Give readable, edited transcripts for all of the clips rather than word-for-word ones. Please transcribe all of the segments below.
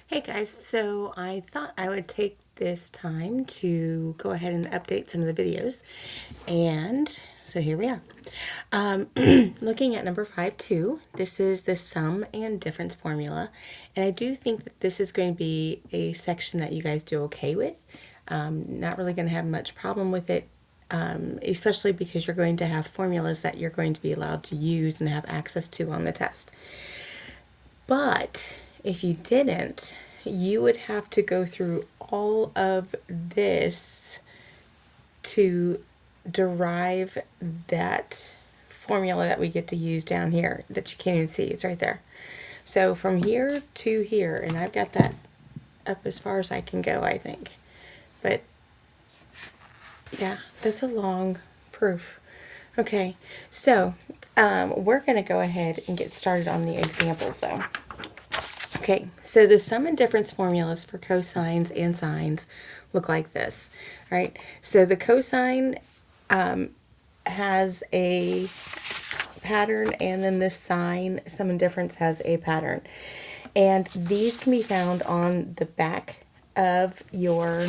Hey guys, so I thought I would take this time to go ahead and update some of the videos. And so here we are. Looking at number 5.2, this is the sum and difference formula. And I do think that this is going to be a section that you guys do okay with. Not really going to have much problem with it, especially because you're going to have formulas that you're going to be allowed to use and have access to on the test. But if you didn't, you would have to go through all of this to derive that formula that we get to use down here that you can't even see. It's right there. So from here to here, and I've got that up as far as I can go, I think. But yeah, that's a long proof. Okay, so we're going to go ahead and get started on the examples though. Okay, so the sum and difference formulas for cosines and sines look like this, right? So the cosine has a pattern, and then this sine, sum and difference, has a pattern. And these can be found on the back of your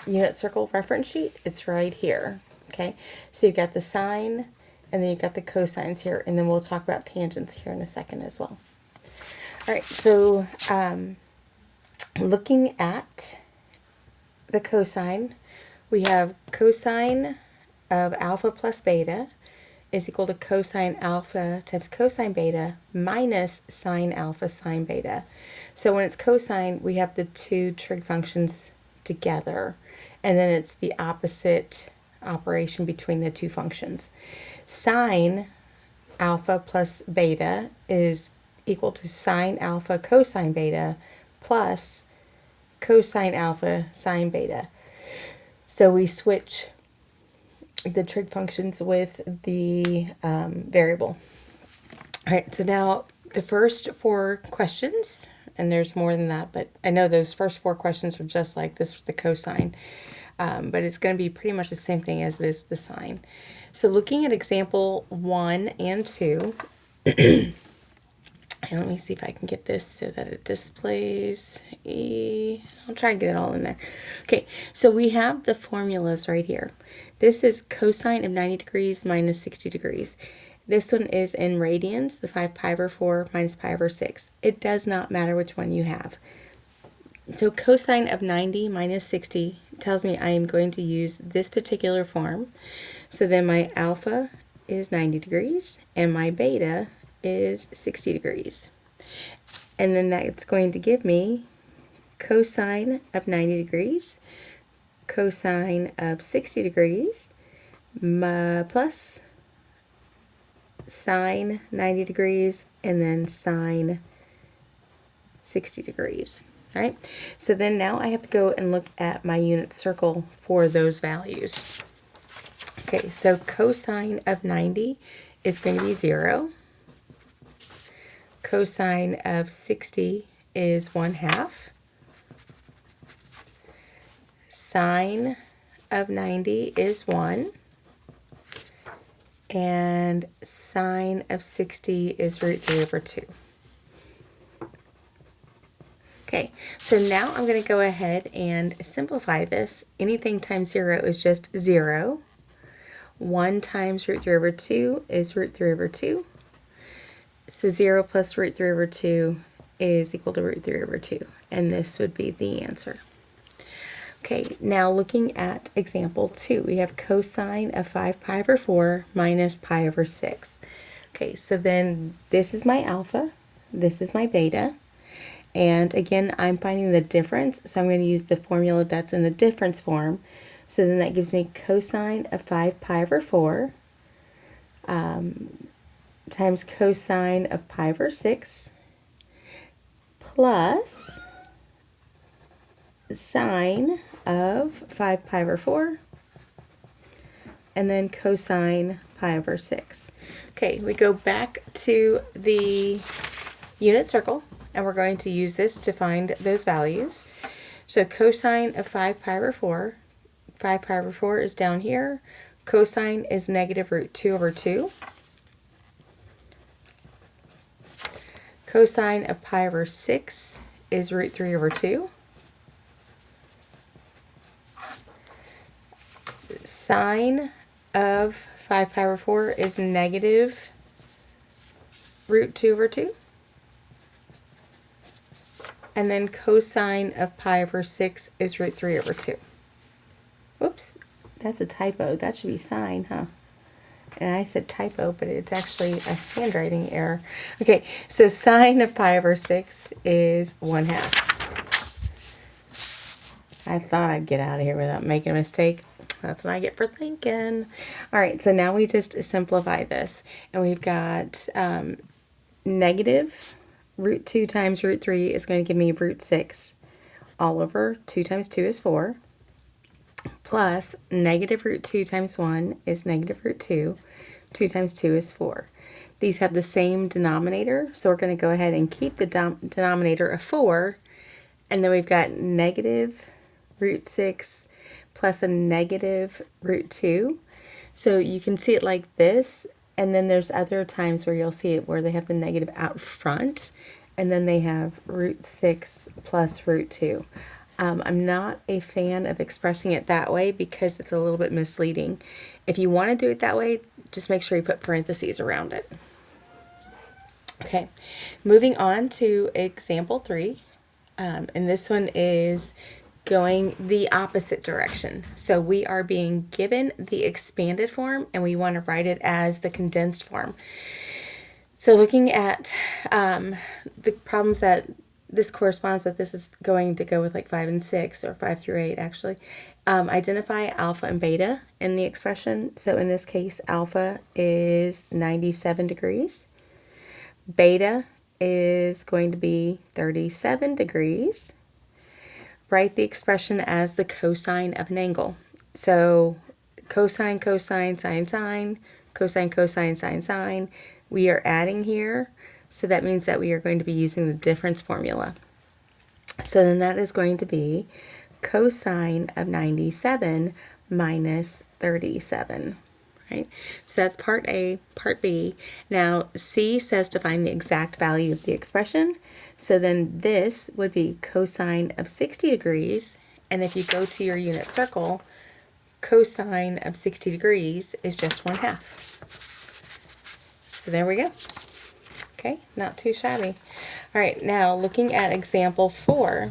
unit circle reference sheet. It's right here, okay? So you've got the sine, and then you've got the cosines here, and then we'll talk about tangents here in a second as well. All right, so looking at the cosine, we have cosine of alpha plus beta is equal to cosine alpha times cosine beta minus sine alpha sine beta. So when it's cosine, we have the two trig functions together, and then it's the opposite operation between the two functions. Sine alpha plus beta is equal to sine alpha cosine beta plus cosine alpha sine beta. So we switch the trig functions with the variable. All right, so now the first four questions, and there's more than that, but I know those first four questions are just like this with the cosine, but it's going to be pretty much the same thing as it is with the sine. So looking at example 1 and 2, and let me see if I can get this so that it displays. I'll try and get it all in there. Okay, so we have the formulas right here. This is cosine of 90 degrees minus 60 degrees. This one is in radians, the 5 pi over 4 minus pi over 6. It does not matter which one you have. So cosine of 90 minus 60 tells me I am going to use this particular form. So then my alpha is 90 degrees, and my beta is 60 degrees. And then that's going to give me cosine of 90 degrees, cosine of 60 degrees, plus sine 90 degrees, and then sine 60 degrees. All right, so then now I have to go and look at my unit circle for those values. Okay, so cosine of 90 is going to be 0. Cosine of 60 is 1/2. Sine of 90 is 1. And sine of 60 is root 3 over 2. Okay, so now I'm going to go ahead and simplify this. Anything times 0 is just 0. 1 times root 3 over 2 is root 3 over 2. So 0 plus root 3 over 2 is equal to root 3 over 2. And this would be the answer. Okay, now looking at example 2, we have cosine of 5 pi over 4 minus pi over 6. Okay, so then this is my alpha, this is my beta, and again, I'm finding the difference, so I'm going to use the formula that's in the difference form. So then that gives me cosine of 5 pi over 4 times cosine of pi over 6 plus sine of 5 pi over 4 and then cosine pi over 6. Okay, we go back to the unit circle, and we're going to use this to find those values. So cosine of 5 pi over 4, 5 pi over 4 is down here. Cosine is negative root 2 over 2. Cosine of pi over 6 is root 3 over 2. Sine of 5 pi over 4 is negative root 2 over 2. And then cosine of pi over 6 is root 3 over 2. Whoops, that's a typo. That should be sine, huh? And I said typo, but it's actually a handwriting error. Okay, so sine of pi over 6 is 1/2. I thought I'd get out of here without making a mistake. That's what I get for thinking. All right, so now we just simplify this. And we've got negative root 2 times root 3 is going to give me root 6 all over 2 times 2 is 4. Plus negative root 2 times 1 is negative root 2. 2 times 2 is 4. These have the same denominator, so we're going to go ahead and keep the denominator of 4. And then we've got negative root 6 plus a negative root 2. So you can see it like this, and then there's other times where you'll see it where they have the negative out front, and then they have root 6 plus root 2. I'm not a fan of expressing it that way because it's a little bit misleading. If you want to do it that way, just make sure you put parentheses around it. Okay, moving on to example 3. And this one is going the opposite direction. So we are being given the expanded form and we want to write it as the condensed form. So looking at the problems that this corresponds with, this is going to go with like 5 and 6, or 5 through 8 actually. Identify alpha and beta in the expression. So in this case, alpha is 97 degrees. Beta is going to be 37 degrees. Write the expression as the cosine of an angle. So cosine, cosine, sine, sine, cosine, cosine, sine, sine. We are adding here, so that means that we are going to be using the difference formula. So then that is going to be cosine of 97 minus 37. Right? So that's part A. Part B. Now C says to find the exact value of the expression. So then this would be cosine of 60 degrees. And if you go to your unit circle, cosine of 60 degrees is just 1/2. So there we go. Okay, not too shabby. All right, now looking at example 4.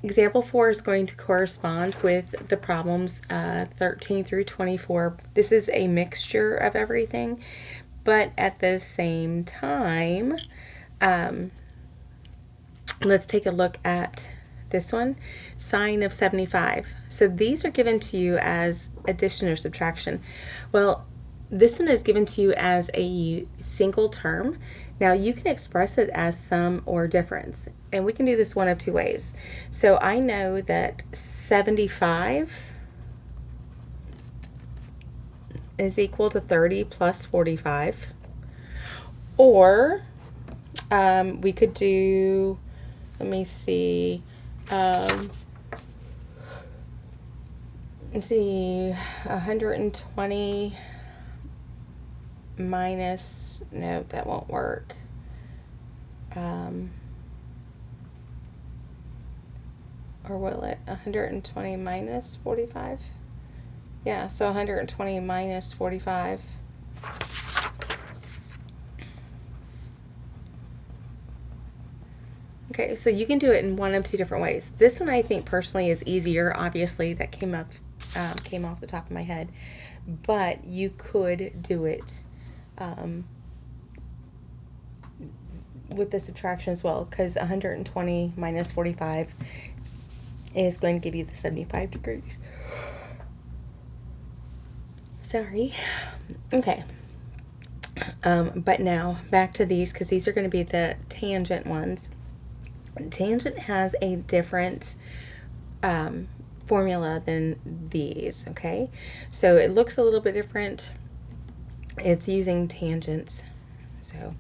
Example 4 is going to correspond with the problems 13 through 24. This is a mixture of everything, but at the same time, let's take a look at this one, sine of 75. So these are given to you as addition or subtraction. Well, this one is given to you as a single term. Now you can express it as sum or difference, and we can do this one of two ways. So I know that 75 is equal to 30 plus 45, or we could do, let me see, let's see, 120 minus, no, that won't work. Or will it? 120 minus 45? Yeah, so 120 minus 45. Okay, so you can do it in one of two different ways. This one I think personally is easier. Obviously, that came off the top of my head, but you could do it with the subtraction as well, because 120 minus 45 is going to give you the 75 degrees. Sorry. Okay. But now back to these, because these are going to be the tangent ones. Tangent has a different formula than these, okay? So it looks a little bit different. It's using tangents. So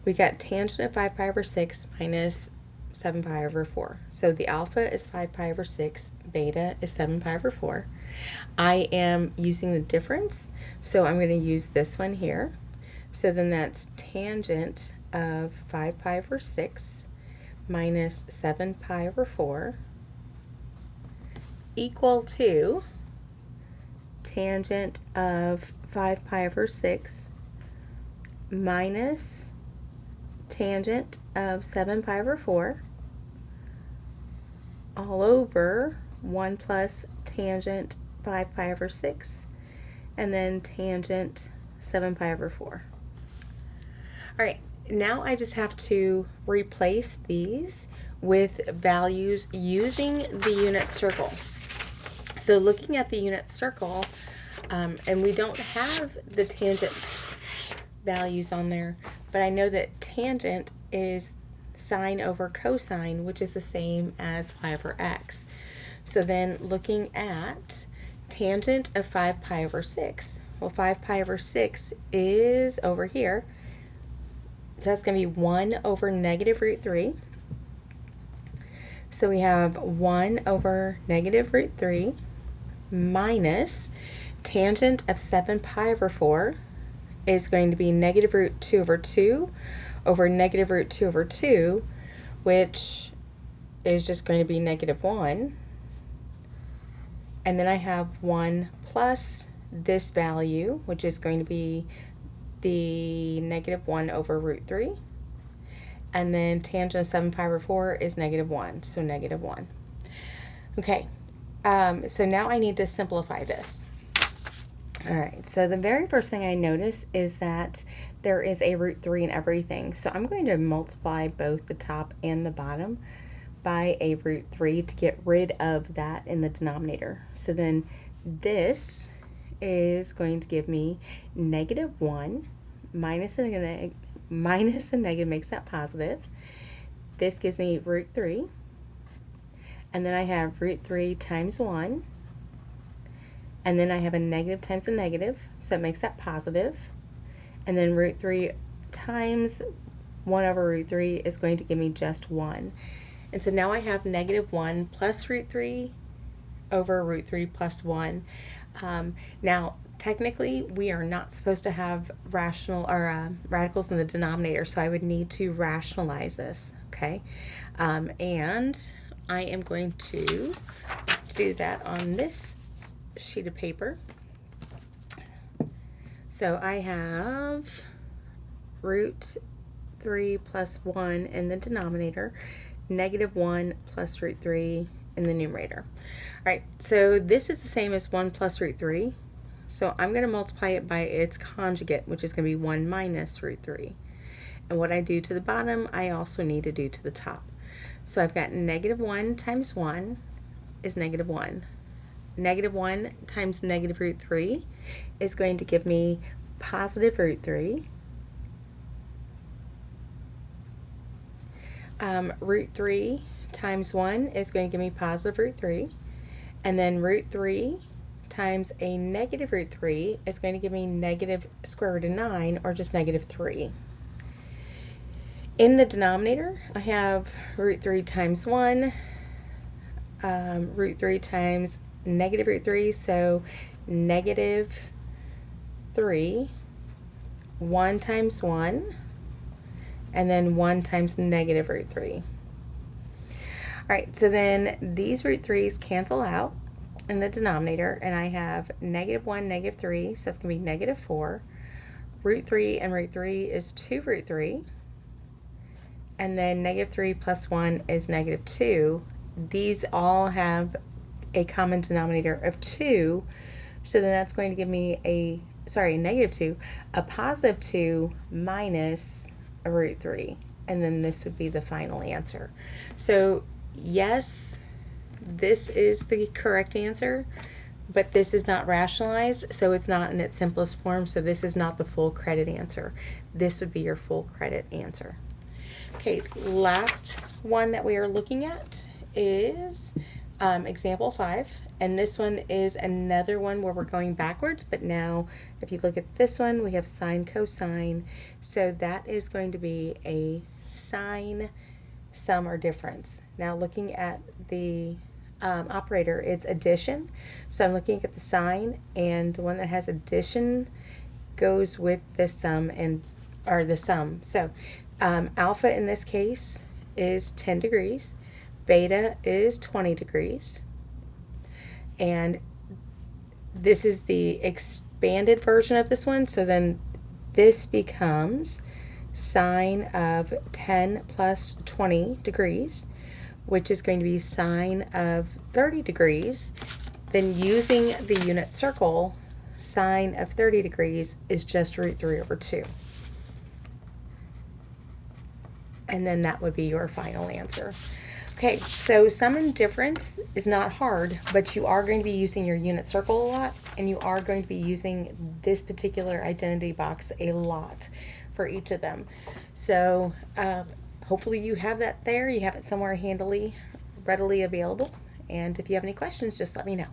we got tangent of 5 pi over 6 minus 7 pi over 4. So the alpha is 5 pi over 6, beta is 7 pi over 4. I am using the difference, so I'm going to use this one here. So then that's tangent of 5 pi over 6 minus 7 pi over 4 equal to tangent of 5 pi over 6 minus tangent of 7 pi over 4 all over 1 plus tangent 5 pi over 6 and then tangent 7 pi over 4. All right, now I just have to replace these with values using the unit circle. So looking at the unit circle, and we don't have the tangent values on there, but I know that tangent is sine over cosine, which is the same as pi over x. So then looking at tangent of 5 pi over 6. Well, 5 pi over 6 is over here. So that's going to be 1 over negative root 3. So we have 1 over negative root 3 minus tangent of 7 pi over 4 is going to be negative root 2 over 2 over negative root 2 over 2, which is just going to be negative 1. And then I have 1 plus this value, which is going to be the negative 1 over root 3. And then tangent of 7 pi over 4 is negative 1, so negative 1. Okay, so now I need to simplify this. All right, so the very first thing I notice is that there is a root 3 in everything. So I'm going to multiply both the top and the bottom by a root 3 to get rid of that in the denominator. So then this is going to give me negative 1 minus a negative makes that positive. This gives me root 3. And then I have root 3 times 1. And then I have a negative times a negative, so it makes that positive. And then root 3 times 1 over root 3 is going to give me just 1. And so now I have negative 1 plus root 3 over root 3 plus 1. Now, technically, we are not supposed to have radicals in the denominator, so I would need to rationalize this, okay? And I am going to do that on this sheet of paper. So I have root 3 plus 1 in the denominator, negative 1 plus root 3 in the numerator. All right, so this is the same as 1 plus root 3. So I'm going to multiply it by its conjugate, which is going to be 1 minus root 3. And what I do to the bottom, I also need to do to the top. So I've got negative 1 times 1 is negative 1. Negative 1 times negative root 3 is going to give me positive root 3. Root 3 times 1 is going to give me positive root 3. And then root 3 times a negative root 3 is going to give me negative square root of 9, or just negative 3. In the denominator, I have root 3 times 1, root 3 times negative root 3, so negative 3, 1 times 1, and then 1 times negative root 3. All right, so then these root 3's cancel out in the denominator, and I have negative 1, negative 3, so that's going to be negative 4. Root 3 and root 3 is 2 root 3. And then negative 3 plus 1 is negative 2. These all have a common denominator of 2, so then that's going to give me a negative 2, a positive 2 minus a root 3, and then this would be the final answer. So yes, this is the correct answer, but this is not rationalized, so it's not in its simplest form, so this is not the full credit answer. This would be your full credit answer. Okay, last one that we are looking at is example 5, and this one is another one where we're going backwards, but now if you look at this one, we have sine, cosine, so that is going to be a sine sum or difference. Now looking at the operator, it's addition, so I'm looking at the sine, and the one that has addition goes with the sum, or the sum. So alpha in this case is 10 degrees, beta is 20 degrees, and this is the expanded version of this one. So then this becomes sine of 10 plus 20 degrees, which is going to be sine of 30 degrees. Then using the unit circle, sine of 30 degrees is just root 3 over 2. And then that would be your final answer. Okay, so sum and difference is not hard, but you are going to be using your unit circle a lot, and you are going to be using this particular identity box a lot for each of them. So hopefully you have that there. You have it somewhere handily, readily available. And if you have any questions, just let me know.